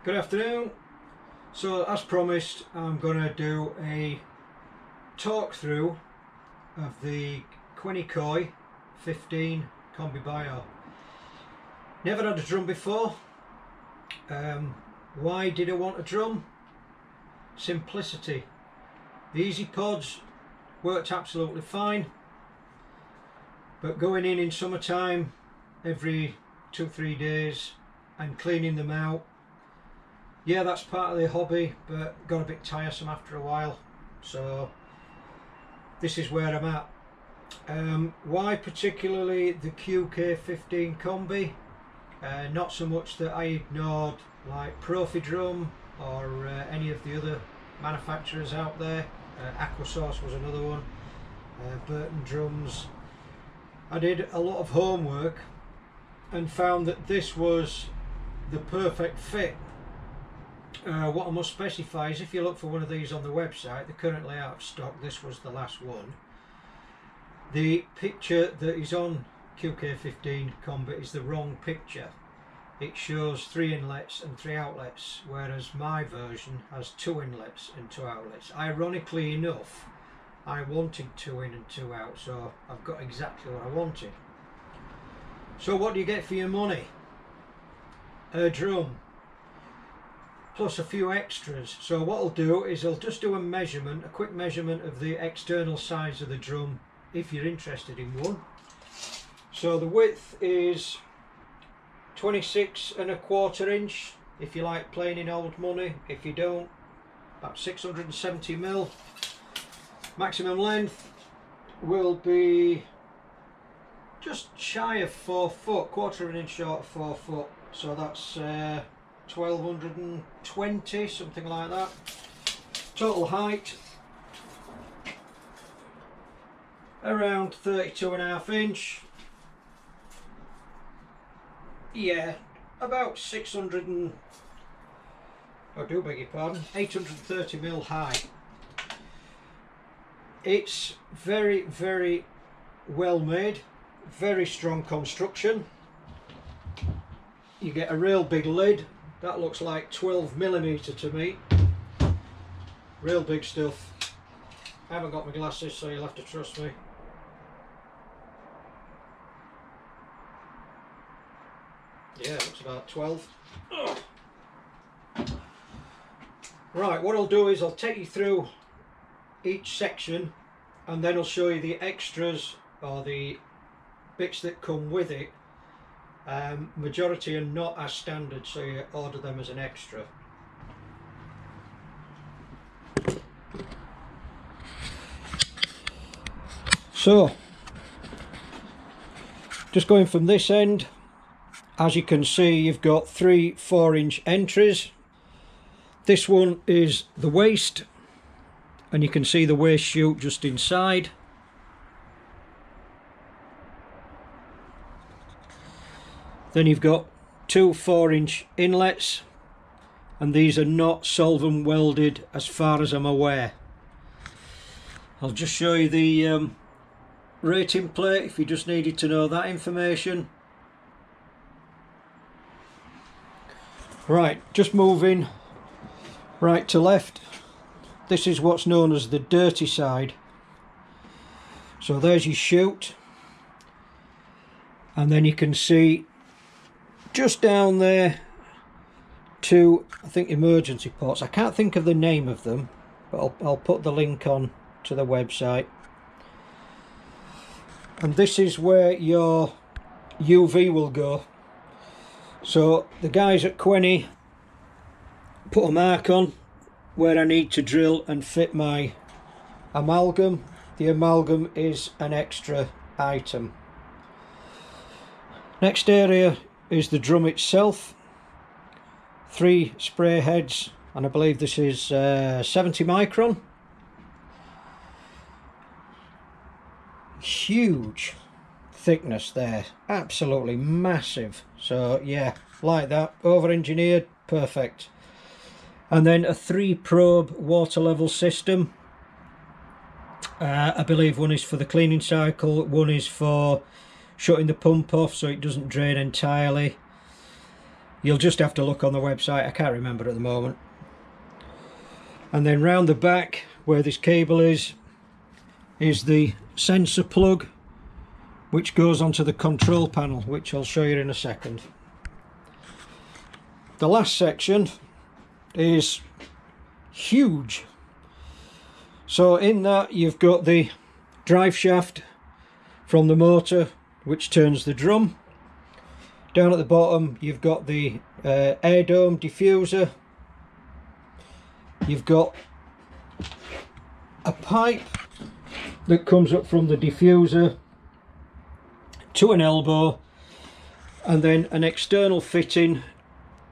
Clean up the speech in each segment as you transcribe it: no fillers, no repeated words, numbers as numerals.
Good afternoon. So as promised, I'm going to do a talk through of the Queni Koi QK15 Combi Bio. Never had a drum before. Why did I want a drum? Simplicity. The easy pods worked absolutely fine, but going in summertime every 2-3 days and cleaning them out, yeah, that's part of the hobby, but got a bit tiresome after a while. So this is where I'm at. Why particularly the QK15 Combi? Not so much that I ignored like Profi Drum or any of the other manufacturers out there. Aquasource was another one. Burton Drums. I did a lot of homework and found that this was the perfect fit. What I must specify is if you look for one of these on the website, they're currently out of stock. This was the last one. The picture that is on QK15 Combi is the wrong picture. It shows 3 inlets and 3 outlets, whereas my version has 2 inlets and 2 outlets. Ironically enough, I wanted 2 in and 2 out, so I've got exactly what I wanted. So what do you get for your money? A drum plus a few extras. So what I'll do is I'll just do a quick measurement of the external size of the drum if you're interested in one. So the width is 26¼ inch if you like playing in old money. If you don't, about 670mm. Maximum length will be just shy of 4 foot, 1/4 inch short of 4 foot. So that's 1220, something like that. Total height around 32½ inch. Yeah, about 830mm high. It's very well made, very strong construction. You get a real big lid. That looks like 12mm to me. Real big stuff. I haven't got my glasses, so you'll have to trust me. Yeah, it looks about 12. Ugh. Right, what I'll do is I'll take you through each section and then I'll show you the extras or the bits that come with it. Majority are not as standard, so you order them as an extra. So just going from this end, as you can see, you've got 3 4-inch entries. This one is the waist, and you can see the waist chute just inside. Then you've got 2 4-inch inlets, and these are not solvent welded as far as I'm aware. I'll just show you the rating plate if you just needed to know that information. Right, just moving right to left. This is what's known as the dirty side. So there's your chute, and then you can see just down there 2, I think, emergency ports. I can't think of the name of them, but I'll put the link on to the website. And this is where your UV will go. So the guys at Queni put a mark on where I need to drill and fit my amalgam. The amalgam is an extra item. Next area is the drum itself. 3 spray heads, and I believe this is 70 micron. Huge thickness there, absolutely massive. So yeah, like that, over engineered, perfect. And then a 3 probe water level system. I believe one is for the cleaning cycle, one is for shutting the pump off so it doesn't drain entirely, You'll just have to look on the website, I can't remember at the moment. And then round the back where this cable is the sensor plug, which goes onto the control panel, which I'll show you in a second. The last section is huge. So in that you've got the drive shaft from the motor, which turns the drum. Down at the bottom you've got the air dome diffuser. You've got a pipe that comes up from the diffuser to an elbow, and then an external fitting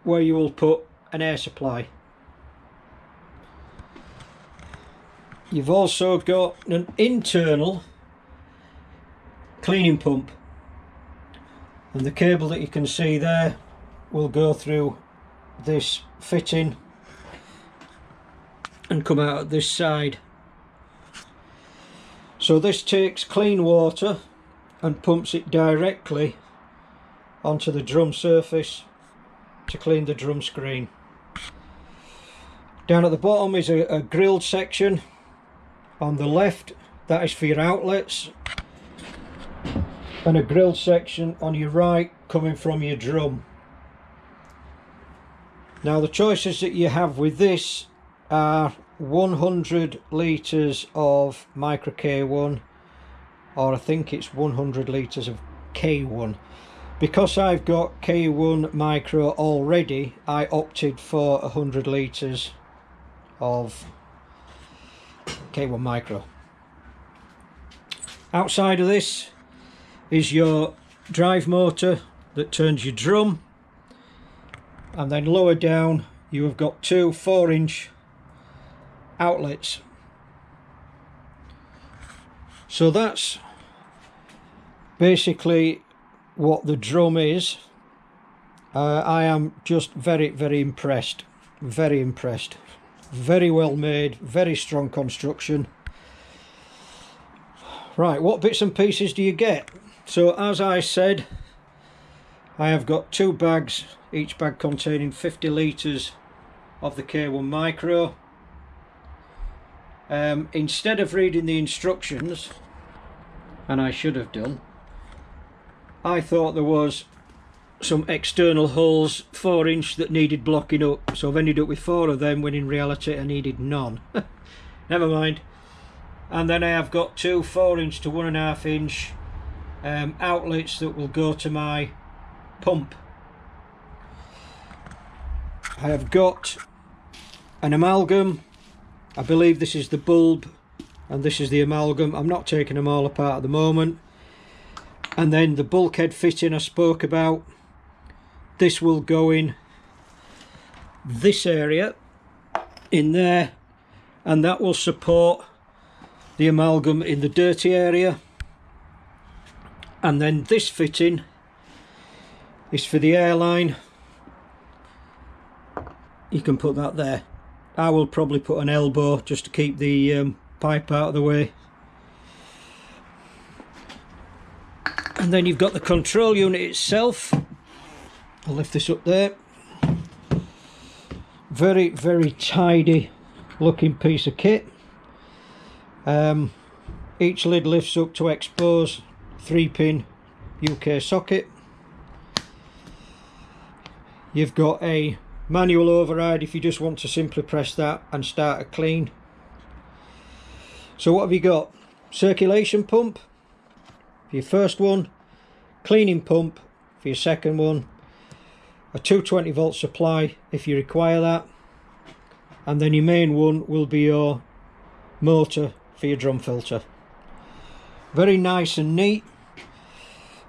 where you will put an air supply. You've also got an internal cleaning pump, and the cable that you can see there will go through this fitting and come out at this side. So this takes clean water and pumps it directly onto the drum surface to clean the drum screen. Down at the bottom is a grilled section. On the left, that is for your outlets, and a grilled section on your right coming from your drum. Now the choices that you have with this are 100 litres of micro K1, or I think it's 100 litres of K1. Because I've got K1 micro already, I opted for 100 litres of K1 micro. Outside of this is your drive motor that turns your drum, and then lower down you have got two 4-inch outlets. So that's basically what the drum is. I am just very impressed, very impressed. Very well made, very strong construction. Right, what bits and pieces do you get? So as I said, I have got 2 bags, each bag containing 50 litres of the K1 micro. Instead of reading the instructions, and I should have done, I thought there was some external holes 4-inch that needed blocking up, so I've ended up with 4 of them when in reality I needed none. Never mind. And then I have got 2 4-inch to 1.5-inch outlets that will go to my pump. I have got an amalgam. I believe this is the bulb and this is the amalgam. I'm not taking them all apart at the moment. And then the bulkhead fitting I spoke about. This will go in this area in there, and that will support the amalgam in the dirty area. And then this fitting is for the airline. You can put that there. I will probably put an elbow just to keep the pipe out of the way. And then you've got the control unit itself. I'll lift this up there. Very tidy looking piece of kit. Each lid lifts up to expose 3-pin UK socket. You've got a manual override if you just want to simply press that and start a clean. So what have you got? Circulation pump for your first one, cleaning pump for your second one, a 220 volt supply if you require that, and then your main one will be your motor for your drum filter. Very nice and neat.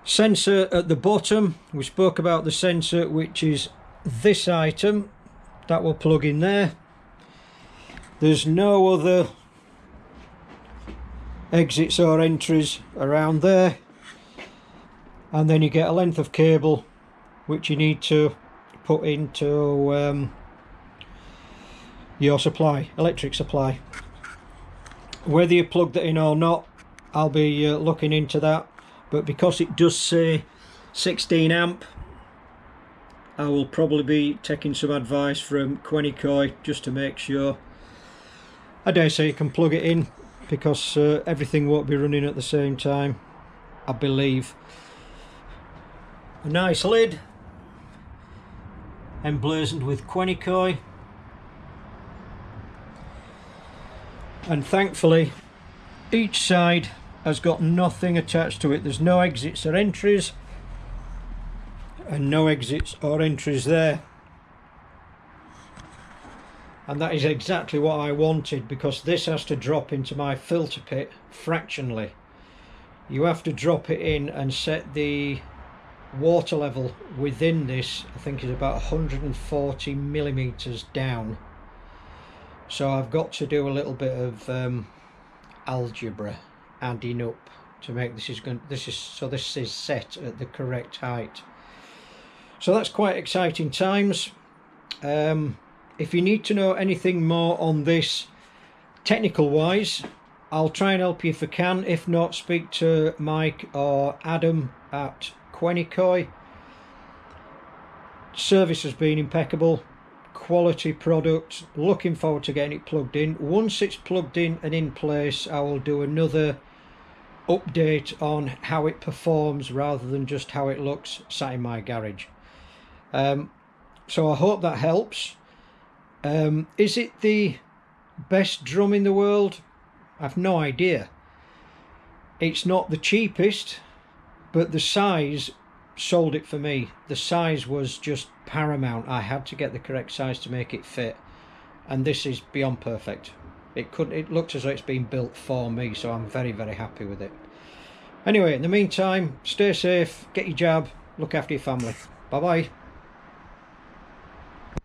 Sensor at the bottom, we spoke about the sensor, which is this item that will plug in there. There's no other exits or entries around there, and then you get a length of cable which you need to put into your supply, electric supply. Whether you plug that in or not, I'll be looking into that, but because it does say 16 amp I will probably be taking some advice from Queni Koi just to make sure. I dare say you can plug it in, because everything won't be running at the same time, I believe. A nice lid emblazoned with Queni Koi, and thankfully each side has got nothing attached to it. There's no exits or entries, and no exits or entries there, and that is exactly what I wanted, because this has to drop into my filter pit fractionally. You have to drop it in and set the water level within this, I think, is about 140 millimeters down. So I've got to do a little bit of algebra, adding up, to make this is set at the correct height. So that's quite exciting times. If you need to know anything more on this technical wise, I'll try and help you if I can. If not, speak to Mike or Adam at Queni Koi. Service has been impeccable, quality product. Looking forward to getting it plugged in. Once it's plugged in and in place, I will do another update on how it performs rather than just how it looks sat in my garage. So I hope that helps. Is it the best drum in the world? I've no idea. It's not the cheapest, but the size sold it for me. The size was just paramount. I had to get the correct size to make it fit, and this is beyond perfect. It looked as though it's been built for me, so I'm very, very happy with it. Anyway, in the meantime, stay safe, get your jab, look after your family. Bye bye.